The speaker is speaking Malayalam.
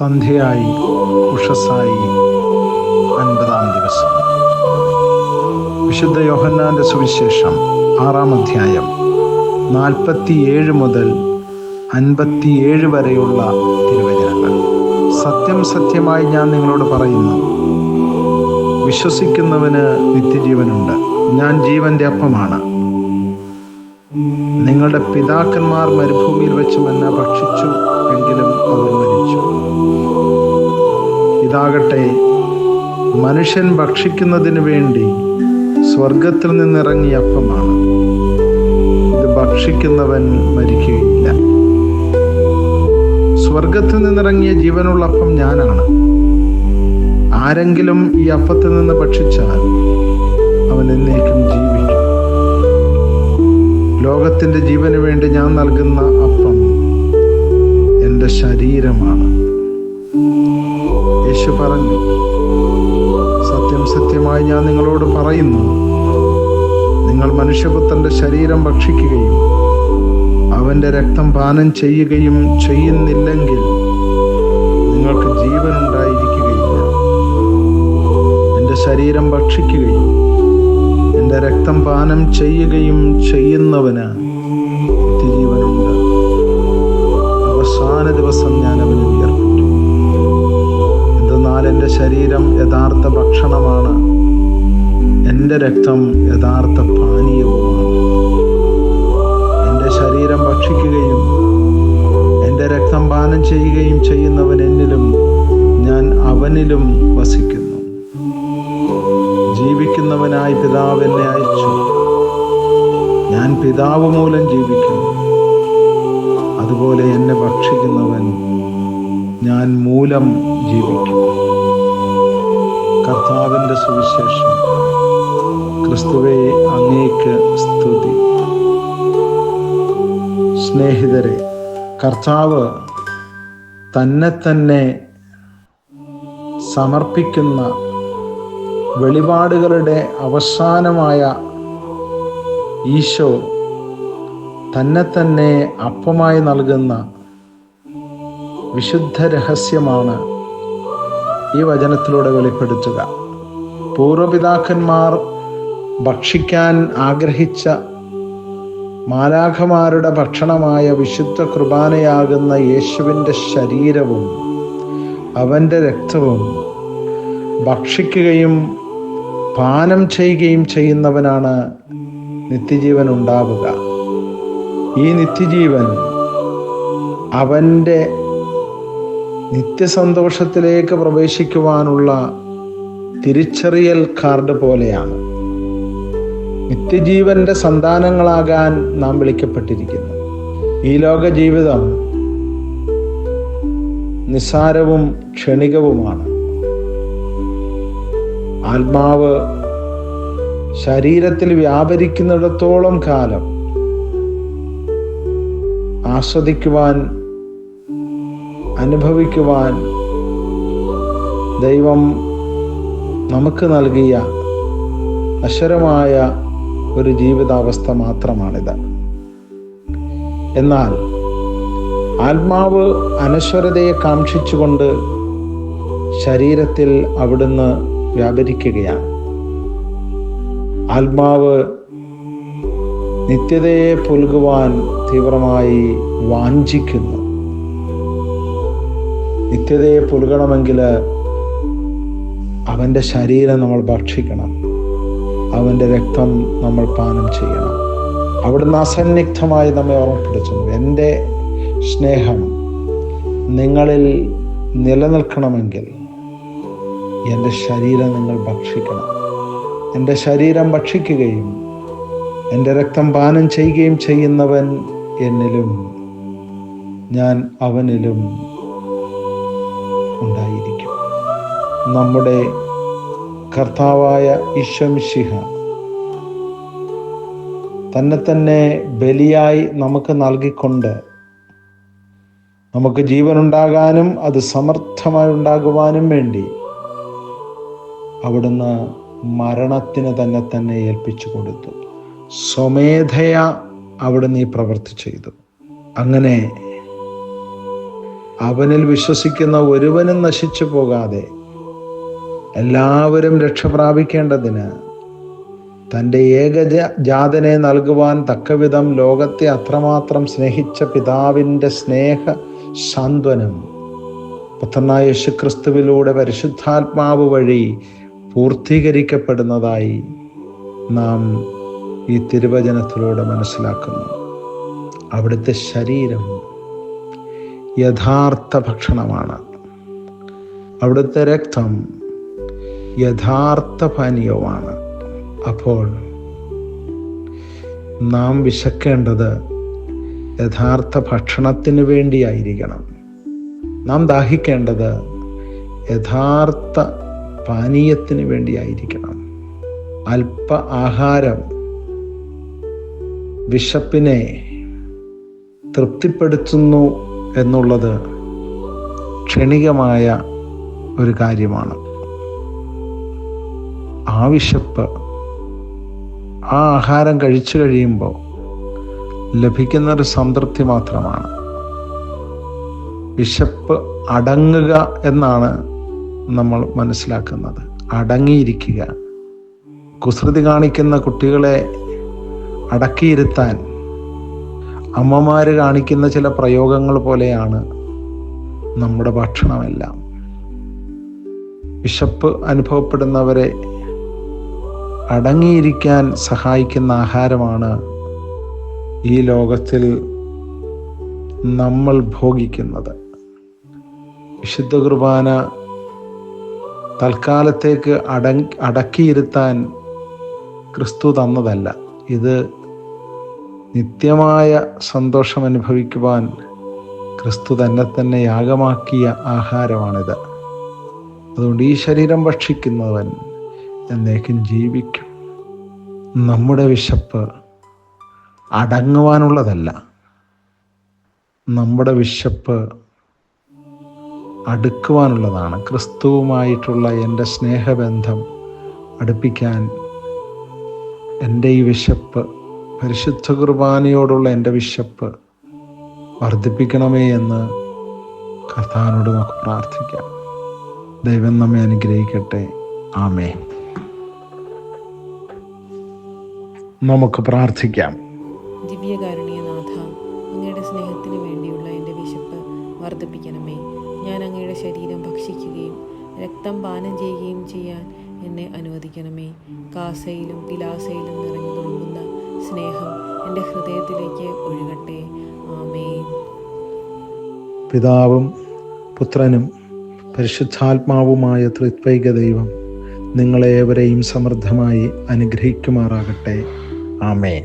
സന്ധ്യയായി, ഉഷസ്സായി, 50-ാം ദിവസം. വിശുദ്ധ യോഹന്നാന്റെ സുവിശേഷം 6-ാം അധ്യായം 47 മുതൽ 57 വരെയുള്ള തിരുവചനങ്ങൾ. സത്യം സത്യമായി ഞാൻ നിങ്ങളോട് പറയുന്നു, വിശ്വസിക്കുന്നവന് നിത്യജീവനുണ്ട്. ഞാൻ ജീവന്റെ അപ്പമാണ്. നിങ്ങളുടെ പിതാക്കന്മാർ മരുഭൂമിയിൽ വെച്ച് മന്ന ഭക്ഷിച്ചു, എങ്കിലും അവർ മരിച്ചു. ഇതാകട്ടെ മനുഷ്യൻ ഭക്ഷിക്കുന്നതിന് വേണ്ടി സ്വർഗത്തിൽ നിന്നിറങ്ങിയ അപ്പമാണ്. ഇത് ഭക്ഷിക്കുന്നവൻ മരിക്കുകയില്ല. സ്വർഗത്തിൽ നിന്നിറങ്ങിയ ജീവനുള്ള അപ്പം ഞാനാണ്. ആരെങ്കിലും ഈ അപ്പത്തിൽ നിന്ന് ഭക്ഷിച്ചാൽ അവൻ എന്നേക്കും ജീവിക്കും. ലോകത്തിൻ്റെ ജീവന് വേണ്ടി ഞാൻ നൽകുന്ന അപ്പം എൻ്റെ ശരീരമാണ്. യേശു പറഞ്ഞു, സത്യം സത്യമായി ഞാൻ നിങ്ങളോട് പറയുന്നു, നിങ്ങൾ മനുഷ്യപുത്രന്റെ ശരീരം ഭക്ഷിക്കുകയും അവൻ്റെ രക്തം പാനം ചെയ്യുകയും ചെയ്യുന്നില്ലെങ്കിൽ നിങ്ങൾക്ക് ജീവൻ ഉണ്ടായിരിക്കുകയില്ല. എൻ്റെ ശരീരം ഭക്ഷിക്കുകയും എൻ്റെ രക്തം പാനം ചെയ്യുകയും ചെയ്യുന്നവന് നിത്യജീവനുണ്ട്. അവസാന ദിവസം ഞാൻ അവനെ ഉയർപ്പിക്കും. എന്തെന്നാൽ എൻ്റെ ശരീരം യഥാർത്ഥ ഭക്ഷണമാണ്, എൻ്റെ രക്തം യഥാർത്ഥ പാനീയവുമാണ്. എൻ്റെ ശരീരം ഭക്ഷിക്കുകയും എൻ്റെ രക്തം പാനം ചെയ്യുകയും ചെയ്യുന്നവൻ എന്നിലും ഞാൻ അവനിലും വസിക്കുന്നു. ജീവിക്കുന്നവനായി പിതാവ് എന്നെ അയച്ചു. ഞാൻ പിതാവ് മൂലം ജീവിക്കുന്നു. അതുപോലെ എന്നെ ഭക്ഷിക്കുന്നവൻ ഞാൻ മൂലം ജീവിക്കും. കർത്താവിൻ്റെ സുവിശേഷം. ക്രിസ്തുവേ, അങ്ങേക്ക് സ്തുതി. സ്നേഹിതരെ, കർത്താവ് തന്നെ സമർപ്പിക്കുന്ന വെളിപാടുകളുടെ അവസാനമായ ഈശോ തന്നെ അപ്പമായി നൽകുന്ന വിശുദ്ധ രഹസ്യമാണ് ഈ വചനത്തിലൂടെ വെളിപ്പെടുത്തുക. പൂർവപിതാക്കന്മാർ ഭക്ഷിക്കാൻ ആഗ്രഹിച്ച മാലാഖമാരുടെ ഭക്ഷണമായ വിശുദ്ധ കുർബാനയാകുന്ന യേശുവിൻ്റെ ശരീരവും അവൻ്റെ രക്തവും ഭക്ഷിക്കുകയും പാനം ചെയ്യുകയും ചെയ്യുന്നവനാണ് നിത്യജീവൻ ഉണ്ടാവുക. ഈ നിത്യജീവൻ അവൻ്റെ നിത്യസന്തോഷത്തിലേക്ക് പ്രവേശിക്കുവാനുള്ള തിരിച്ചറിയൽ കാർഡ് പോലെയാണ്. നിത്യജീവന്റെ സന്താനങ്ങളാകാൻ നാം വിളിക്കപ്പെട്ടിരിക്കുന്നു. ഈ ലോക ജീവിതം നിസ്സാരവും ക്ഷണികവുമാണ്. ആത്മാവ് ശരീരത്തിൽ വ്യാപരിക്കുന്നിടത്തോളം കാലം ആസ്വദിക്കുവാൻ, അനുഭവിക്കുവാൻ ദൈവം നമുക്ക് നൽകിയ അശരമായ ഒരു ജീവിതാവസ്ഥ മാത്രമാണിത്. എന്നാൽ ആത്മാവ് അനശ്വരതയെ കാക്ഷിച്ചുകൊണ്ട് ശരീരത്തിൽ അവിടുന്ന് വ്യാപരിക്കുകയാണ്. ആത്മാവ് നിത്യതയെ പുൽകുവാൻ തീവ്രമായി വാഞ്ചിക്കുന്നു. നിത്യതയെ പുൽകണമെങ്കിൽ അവൻ്റെ ശരീരം നമ്മൾ ഭക്ഷിക്കണം, അവൻ്റെ രക്തം നമ്മൾ പാനം ചെയ്യണം. അവിടുന്ന് അസന്നിഗ്ധമായി നമ്മെ ഓർമ്മപ്പെടുത്തുന്നു, എൻ്റെ സ്നേഹം നിങ്ങളിൽ നിലനിൽക്കണമെങ്കിൽ എൻ്റെ ശരീരം നിങ്ങൾ ഭക്ഷിക്കണം. എൻ്റെ ശരീരം ഭക്ഷിക്കുകയും എൻ്റെ രക്തം പാനം ചെയ്യുകയും ചെയ്യുന്നവൻ എന്നിലും ഞാൻ അവനിലും ഉണ്ടായിരിക്കും. നമ്മുടെ കർത്താവായ ഈശോ മിശിഹ തന്നെ ബലിയായി നമുക്ക് നൽകിക്കൊണ്ട് നമുക്ക് ജീവനുണ്ടാകാനും അത് സമർത്ഥമായി ഉണ്ടാകുവാനും വേണ്ടി അവിടുന്ന് മരണത്തിന് തന്നെ ഏൽപ്പിച്ചു കൊടുത്തു. സ്വമേധയാ അവിടുന്ന് ഈ പ്രവൃത്തി ചെയ്തു. അങ്ങനെ അവനിൽ വിശ്വസിക്കുന്ന ഒരുവനും നശിച്ചു പോകാതെ എല്ലാവരും രക്ഷ പ്രാപിക്കേണ്ടതിന് തൻ്റെ ഏകജാതനെ നൽകുവാൻ തക്കവിധം ലോകത്തെ അത്രമാത്രം സ്നേഹിച്ച പിതാവിൻ്റെ സ്നേഹ സാന്ത്വനം പുത്രനായ യേശുക്രിസ്തുവിലൂടെ പരിശുദ്ധാത്മാവ് വഴി പൂർത്തീകരിക്കപ്പെടുന്നതായി നാം ഈ തിരുവചനത്തിലൂടെ മനസ്സിലാക്കുന്നു. അവിടുത്തെ ശരീരം യഥാർത്ഥ ഭക്ഷണമാണ്. അവിടുത്തെ രക്തം യഥാർത്ഥ പാനീയവുമാണ്. അപ്പോൾ നാം വിശക്കേണ്ടത് യഥാർത്ഥ ഭക്ഷണത്തിന് വേണ്ടിയായിരിക്കണം. നാം ദാഹിക്കേണ്ടത് യഥാർത്ഥ പാനീയത്തിന് വേണ്ടിയായിരിക്കണം. അല്പ ആഹാരം വിശപ്പിനെ തൃപ്തിപ്പെടുത്തുന്നു എന്നുള്ളത് ക്ഷണികമായ ഒരു കാര്യമാണ്. ആ വിശപ്പ്, ആ ആഹാരം കഴിച്ചു കഴിയുമ്പോൾ ലഭിക്കുന്നൊരു സംതൃപ്തി മാത്രമാണ്. വിശപ്പ് അടങ്ങുക എന്നാണ് നമ്മൾ മനസ്സിലാക്കുന്നത്. അടങ്ങിയിരിക്കുക. കുസൃതി കാണിക്കുന്ന കുട്ടികളെ അടക്കിയിരുത്താൻ അമ്മമാര് കാണിക്കുന്ന ചില പ്രയോഗങ്ങൾ പോലെയാണ് നമ്മുടെ ഭക്ഷണമെല്ലാം. വിശപ്പ് അനുഭവപ്പെടുന്നവരെ അടങ്ങിയിരിക്കാൻ സഹായിക്കുന്ന ആഹാരമാണ് ഈ ലോകത്തിൽ നമ്മൾ ഭോഗിക്കുന്നത്. വിശുദ്ധ കുർബാന തൽക്കാലത്തേക്ക് അടക്കിയിരുത്താൻ ക്രിസ്തു തന്നതല്ല. ഇത് നിത്യമായ സന്തോഷം അനുഭവിക്കുവാൻ ക്രിസ്തു തന്നെ യാഗമാക്കിയ ആഹാരമാണിത്. അതുകൊണ്ട് ഈ ശരീരം ഭക്ഷിക്കുന്നവൻ എന്നേക്കും ജീവിക്കും. നമ്മുടെ വിശപ്പ് അടങ്ങുവാനുള്ളതല്ല. നമ്മുടെ വിശപ്പ് അടുക്കുവാനുള്ളതാണ്. ക്രിസ്തുവുമായിട്ടുള്ള എൻ്റെ സ്നേഹബന്ധം അടുപ്പിക്കാൻ എൻ്റെ ഈ വിശപ്പ്, പരിശുദ്ധ കുർബാനയോടുള്ള എൻ്റെ വിശപ്പ് വർദ്ധിപ്പിക്കണമേ എന്ന് കർത്താവിനോട് നമുക്ക് പ്രാർത്ഥിക്കാം. ദൈവം നമ്മെ അനുഗ്രഹിക്കട്ടെ. ആമേൻ. നമുക്ക് പ്രാർത്ഥിക്കാം. ദിവ്യകാരുണ്യനാഥ, അങ്ങയുടെ സ്നേഹത്തിന് വേണ്ടിയുള്ള എൻ്റെ വിശപ്പ് വർദ്ധിപ്പിക്കണമേ. ഞാൻ അങ്ങയുടെ ശരീരം ഭക്ഷിക്കുകയും രക്തം പാനം ചെയ്യുകയും ചെയ്യാൻ എന്നെ അനുവദിക്കണമേ. കാസയിലും പിലാസയിലും നിറഞ്ഞു തുളുമ്പുന്ന സ്നേഹം എൻ്റെ ഹൃദയത്തിലേക്ക് ഒഴുകട്ടെ. ആമേൻ. പിതാവും പുത്രനും പരിശുദ്ധാത്മാവുമായ ത്രിത്വൈക ദൈവം നിങ്ങളേവരെയും സമൃദ്ധമായി അനുഗ്രഹിക്കുമാറാകട്ടെ. ആമേൻ.